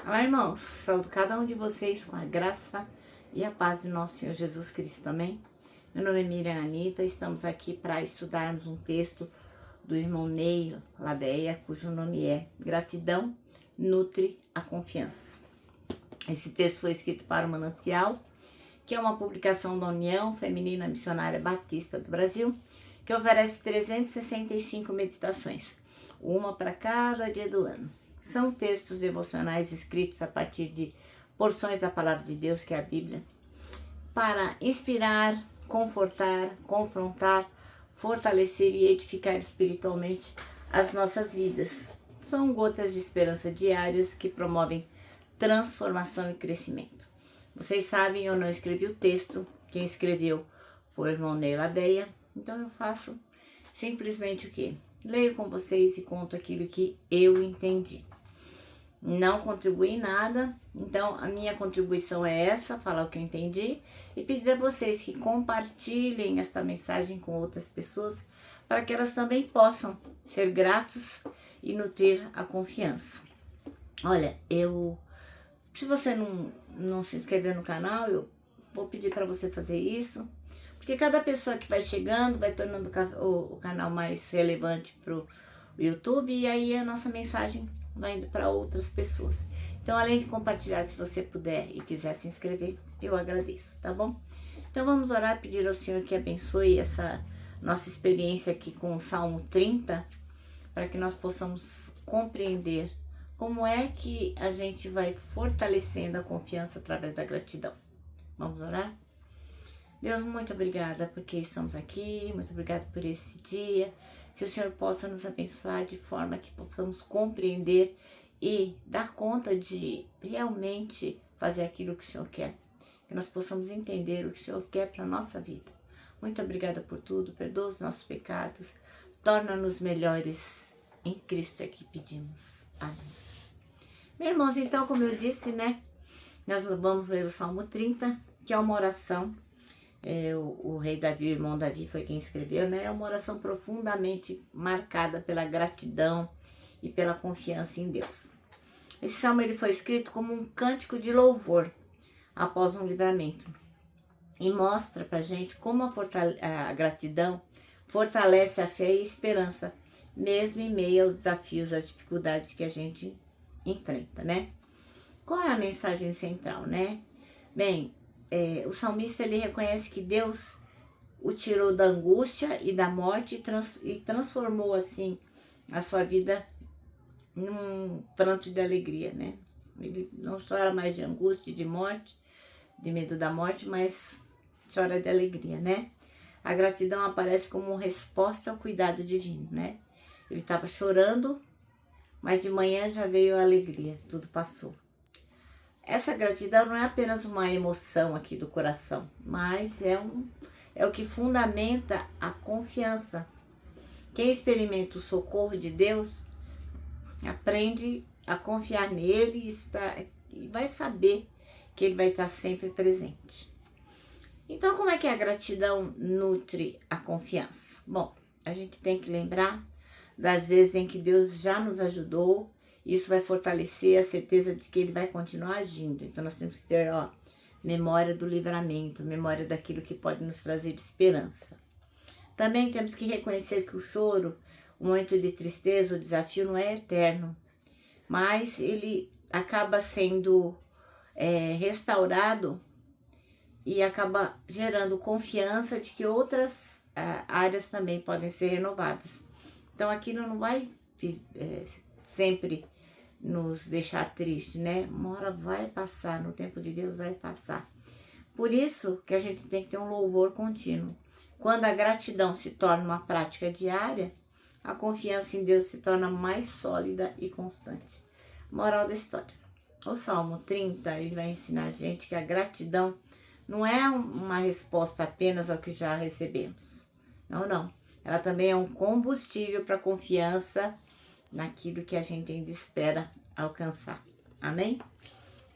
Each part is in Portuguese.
Olá, irmãos, saúdo cada um de vocês com a graça e a paz de nosso Senhor Jesus Cristo, amém? Meu nome é Miriam Anita, estamos aqui para estudarmos um texto do irmão Ney Ladeia, cujo nome é Gratidão Nutre a Confiança. Esse texto foi escrito para o Manancial, que é uma publicação da União Feminina Missionária Batista do Brasil, que oferece 365 meditações, uma para cada dia do ano. São textos devocionais escritos a partir de porções da Palavra de Deus, que é a Bíblia, para inspirar, confortar, confrontar, fortalecer e edificar espiritualmente as nossas vidas. São gotas de esperança diárias que promovem transformação e crescimento. Vocês sabem, eu não escrevi o texto, quem escreveu foi o irmão Ney Ladeia, então eu faço simplesmente o quê? Leio com vocês e conto aquilo que eu entendi. Não contribuí em nada, então a minha contribuição é essa, falar o que eu entendi e pedir a vocês que compartilhem esta mensagem com outras pessoas para que elas também possam ser gratos e nutrir a confiança. Olha, se você não se inscreveu no canal, eu vou pedir para você fazer isso, porque cada pessoa que vai chegando vai tornando o canal mais relevante para o YouTube e aí a nossa mensagem vai indo para outras pessoas. Então, além de compartilhar, se você puder e quiser se inscrever, eu agradeço, tá bom? Então, vamos orar, pedir ao Senhor que abençoe essa nossa experiência aqui com o Salmo 30, para que nós possamos compreender como é que a gente vai fortalecendo a confiança através da gratidão. Vamos orar? Deus, muito obrigada porque estamos aqui, muito obrigada por esse dia, que o Senhor possa nos abençoar de forma que possamos compreender e dar conta de realmente fazer aquilo que o Senhor quer, que nós possamos entender o que o Senhor quer para a nossa vida. Muito obrigada por tudo, perdoa os nossos pecados, torna-nos melhores, em Cristo é que pedimos. Amém. Meus irmãos, então, como eu disse, nós vamos ler o Salmo 30, que é uma oração. O rei Davi, o irmão Davi foi quem escreveu, É uma oração profundamente marcada pela gratidão e pela confiança em Deus. Esse salmo ele foi escrito como um cântico de louvor após um livramento e mostra pra gente como a gratidão fortalece a fé e a esperança, mesmo em meio aos desafios, às dificuldades que a gente enfrenta, Qual é a mensagem central, Bem, o salmista ele reconhece que Deus o tirou da angústia e da morte e transformou assim a sua vida num pranto de alegria, Ele não chora mais de angústia e de morte, de medo da morte, mas chora de alegria, A gratidão aparece como uma resposta ao cuidado divino, Ele estava chorando, mas de manhã já veio a alegria, tudo passou. Essa gratidão não é apenas uma emoção aqui do coração, mas é o que fundamenta a confiança. Quem experimenta o socorro de Deus aprende a confiar nele e vai saber que ele vai estar sempre presente. Então, como é que a gratidão nutre a confiança? Bom, a gente tem que lembrar das vezes em que Deus já nos ajudou. Isso vai fortalecer a certeza de que ele vai continuar agindo. Então, nós temos que ter memória do livramento, memória daquilo que pode nos trazer esperança. Também temos que reconhecer que o choro, o momento de tristeza, o desafio não é eterno, mas ele acaba sendo restaurado e acaba gerando confiança de que outras áreas também podem ser renovadas. Então, aquilo não vai sempre nos deixar triste, Uma hora vai passar, no tempo de Deus vai passar. Por isso que a gente tem que ter um louvor contínuo. Quando a gratidão se torna uma prática diária, a confiança em Deus se torna mais sólida e constante. Moral da história. O Salmo 30, ele vai ensinar a gente que a gratidão não é uma resposta apenas ao que já recebemos. Não. Ela também é um combustível para a confiança naquilo que a gente ainda espera alcançar. Amém?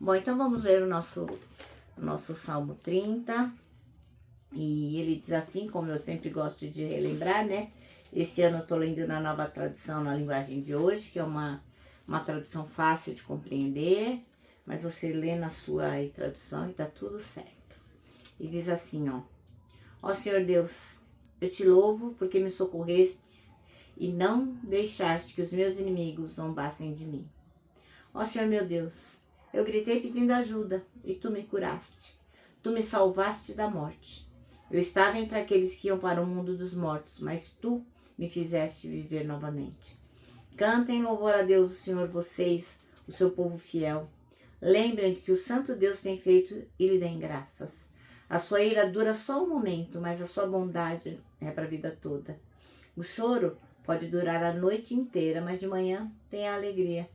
Bom, então vamos ler o nosso Salmo 30. E ele diz assim, como eu sempre gosto de relembrar, Esse ano eu estou lendo na Nova Tradução, na linguagem de hoje, que é uma tradução fácil de compreender. mas você lê na sua aí, tradução e tá tudo certo. E diz assim, ó. Ó Senhor Deus, eu te louvo porque me socorrestes e não deixaste que os meus inimigos zombassem de mim. Ó Senhor meu Deus, eu gritei pedindo ajuda e tu me curaste. Tu me salvaste da morte. Eu estava entre aqueles que iam para o mundo dos mortos, mas tu me fizeste viver novamente. Cantem louvor a Deus, o Senhor, vocês, o seu povo fiel. Lembrem de que o Santo Deus tem feito e lhe deem graças. A sua ira dura só um momento, mas a sua bondade é para a vida toda. O choro pode durar a noite inteira, mas de manhã tem a alegria.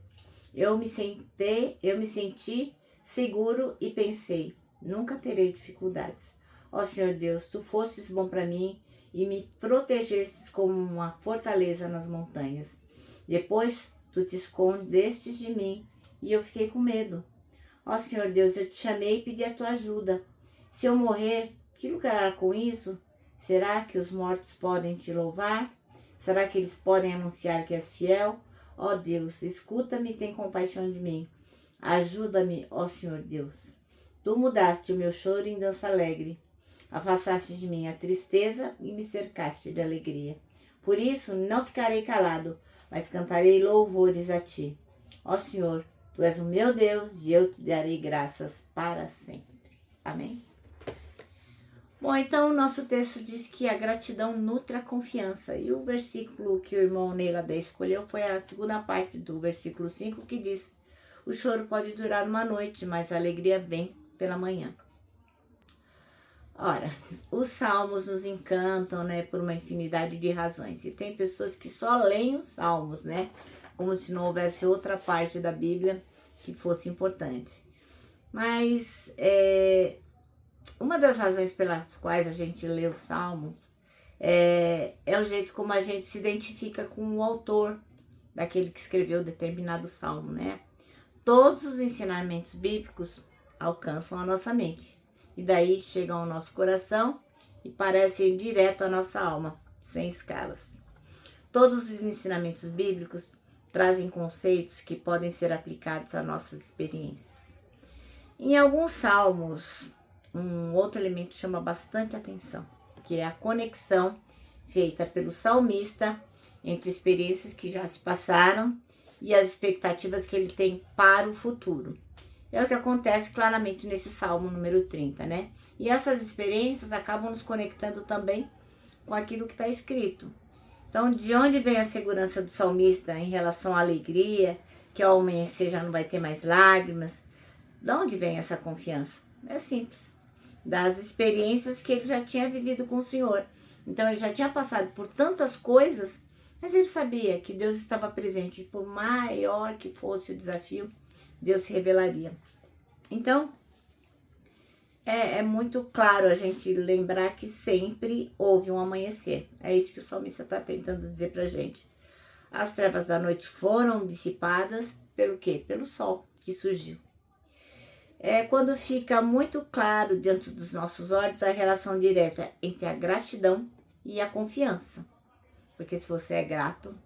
Eu me senti seguro e pensei, nunca terei dificuldades. Ó Senhor Deus, tu fostes bom para mim e me protegestes como uma fortaleza nas montanhas. Depois tu te escondestes de mim e eu fiquei com medo. Ó Senhor Deus, eu te chamei e pedi a tua ajuda. Se eu morrer, que lucrará com isso? Será que os mortos podem te louvar? Será que eles podem anunciar que és fiel? Ó Deus, escuta-me e tem compaixão de mim. Ajuda-me, ó Senhor Deus. Tu mudaste o meu choro em dança alegre. Afastaste de mim a tristeza e me cercaste de alegria. Por isso não ficarei calado, mas cantarei louvores a ti. Ó Senhor, tu és o meu Deus e eu te darei graças para sempre. Amém? Bom, então o nosso texto diz que a gratidão nutre a confiança. E o versículo que o irmão Neiladé escolheu foi a segunda parte do versículo 5, que diz: o choro pode durar uma noite, mas a alegria vem pela manhã. Ora, os salmos nos encantam, né, por uma infinidade de razões. E tem pessoas que só leem os salmos, né, como se não houvesse outra parte da Bíblia que fosse importante. Mas uma das razões pelas quais a gente lê os salmos é o jeito como a gente se identifica com o autor daquele que escreveu determinado salmo, né? Todos os ensinamentos bíblicos alcançam a nossa mente e daí chegam ao nosso coração e parecem direto à nossa alma, sem escalas. Todos os ensinamentos bíblicos trazem conceitos que podem ser aplicados às nossas experiências. Em alguns salmos, um outro elemento chama bastante atenção, que é a conexão feita pelo salmista entre experiências que já se passaram e as expectativas que ele tem para o futuro. É o que acontece claramente nesse Salmo número 30, né? E essas experiências acabam nos conectando também com aquilo que está escrito. Então, de onde vem a segurança do salmista em relação à alegria, que ao amanhecer já não vai ter mais lágrimas? De onde vem essa confiança? É simples. Das experiências que ele já tinha vivido com o Senhor. Então ele já tinha passado por tantas coisas, mas ele sabia que Deus estava presente. Por maior que fosse o desafio, Deus se revelaria. Então, é muito claro a gente lembrar que sempre houve um amanhecer. É isso que o salmista está tentando dizer pra gente. As trevas da noite foram dissipadas pelo quê? Pelo sol que surgiu. Quando fica muito claro diante dos nossos olhos a relação direta entre a gratidão e a confiança. Porque se você é grato,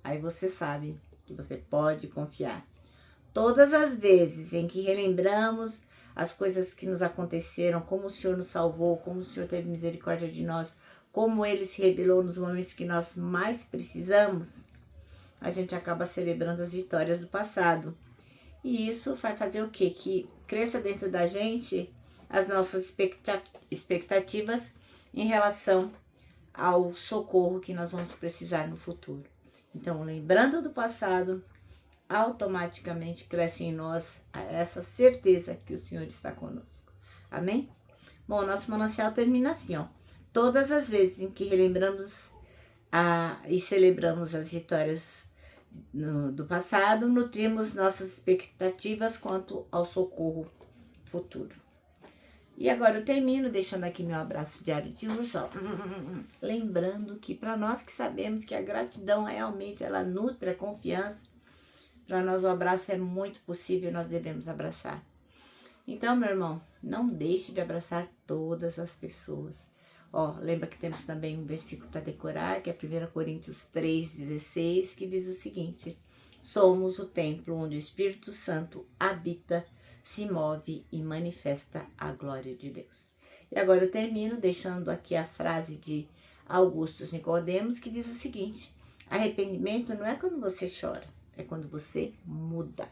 aí você sabe que você pode confiar. Todas as vezes em que relembramos as coisas que nos aconteceram, como o Senhor nos salvou, como o Senhor teve misericórdia de nós, como Ele se revelou nos momentos que nós mais precisamos, a gente acaba celebrando as vitórias do passado. E isso vai fazer o quê? Que cresça dentro da gente as nossas expectativas em relação ao socorro que nós vamos precisar no futuro. Então, lembrando do passado, automaticamente cresce em nós essa certeza que o Senhor está conosco. Amém? Bom, nosso manancial termina assim, ó. Todas as vezes em que relembramos e celebramos as vitórias do passado, nutrimos nossas expectativas quanto ao socorro futuro. E agora eu termino deixando aqui meu abraço diário de urso, ó. Lembrando que para nós que sabemos que a gratidão realmente ela nutre a confiança, para nós o abraço é muito possível, nós devemos abraçar. Então, meu irmão, não deixe de abraçar todas as pessoas. Ó, lembra que temos também um versículo para decorar, que é 1 Coríntios 3,16, que diz o seguinte: Somos o templo onde o Espírito Santo habita, se move e manifesta a glória de Deus. E agora eu termino deixando aqui a frase de Augusto Nicodemos, que diz o seguinte: arrependimento não é quando você chora, é quando você muda.